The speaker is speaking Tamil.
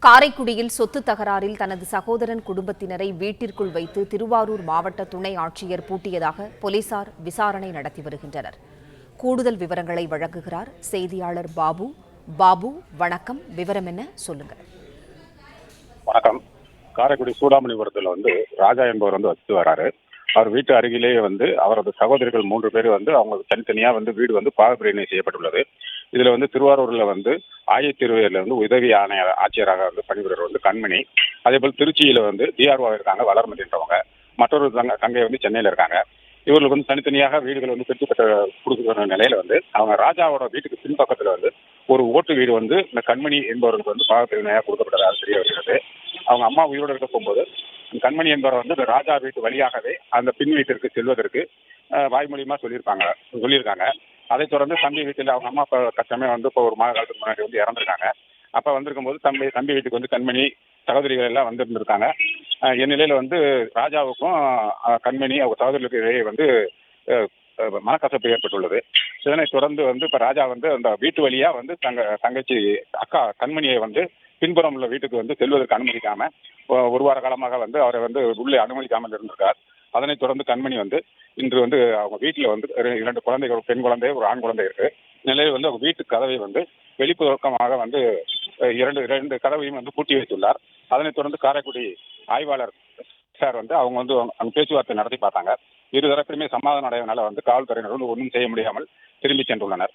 காரைக்குடியில் சொத்து தகராறில் தனது சகோதரன் குடும்பத்தினரை வீட்டிற்குள் வைத்து திருவாரூர் மாவட்ட துணை ஆட்சியர் பூட்டியதாக போலீசார் விசாரணை நடத்தி வருகின்றனர். கூடுதல் விவரங்களை வழங்குகிறார் செய்தியாளர் பாபு. பாபு, வணக்கம். விவரம் என்ன, சொல்லுங்க. வணக்கம். காரைக்குடி சூடாமணிபுரத்தில் ராஜா என்பவர் வசித்து வராரு. அவர் வீட்டு அருகிலேயே அவரது சகோதரிகள் 3 பேர் அவங்க தனித்தனியா வீடு பாகப்பிரிவினை செய்யப்பட்டுள்ளது. இதுல திருவாரூர்ல ஆயத்தீர்வையில உதவி ஆட்சியராக பணிபுரியவர் கண்மணி. அதே போல் திருச்சியில டிஆர்ஓ இருக்காங்க வளர்மதி என்றவங்க. மற்றொரு தங்கை சென்னையில இருக்காங்க. இவர்களுக்கு தனித்தனியாக வீடுகள் பிரித்து கொடுக்குற நிலையில அவங்க ராஜாவோட வீட்டுக்கு பின்பக்கத்துல ஒரு ஓட்டு வீடு இந்த கண்மணி என்பவர்களுக்கு பாகப்பிரிவினையாக கொடுக்கப்பட்டதாக தெரிய வருகிறது. அவங்க அம்மா உயிரோடு இருக்க போகும்போது கண்மணி என்பவர் ராஜா வீட்டு வழியாகவே அந்த பின் வீட்டிற்கு செல்வதற்கு வாய்மொழியமா சொல்லியிருக்காங்க. அதைத் தொடர்ந்து தம்பி வீட்டில் அவங்க அம்மா கஷ்டமே இப்போ ஒரு மாத காலத்துக்கு முன்னாடி இறந்துருக்காங்க. அப்ப வந்திருக்கும் போது தம்பி வீட்டுக்கு கண்மணி சகோதரிகள் எல்லாம் வந்திருந்திருக்காங்க. இந்நிலையில ராஜாவுக்கும் கண்மணி அவங்க சகோதரிகளுக்கு இடையே மனக்கசப்பு ஏற்பட்டுள்ளது. இதனைத் தொடர்ந்து இப்ப ராஜா அந்த வீட்டு வழியா தங்கச்சி அக்கா கண்மணியை பின்புறம் உள்ள வீட்டுக்கு செல்வதற்கு அனுமதிக்காம ஒரு வார காலமாக அவரை உள்ளே அனுமதிக்காமல் இருந்திருக்கார். அதனைத் தொடர்ந்து கண்மணி இன்று அவங்க வீட்டுல 2 குழந்தைகள், பெண் குழந்தை, ஒரு ஆண் குழந்தை இருக்கு. நிலையில் அவங்க வீட்டு கதவை வெளிப்புறமாக இரண்டு கதவையும் பூட்டி வைத்துள்ளார். அதனைத் தொடர்ந்து காரைக்குடி ஆய்வாளர் சார் அவங்க அவங்க பேச்சுவார்த்தை நடத்தி பார்த்தாங்க. இருதரப்பிலுமே சமாதானம் அடைவதனால காவல்துறையினர் ஒன்றும் செய்ய முடியாமல் திரும்பி சென்றுள்ளனர்.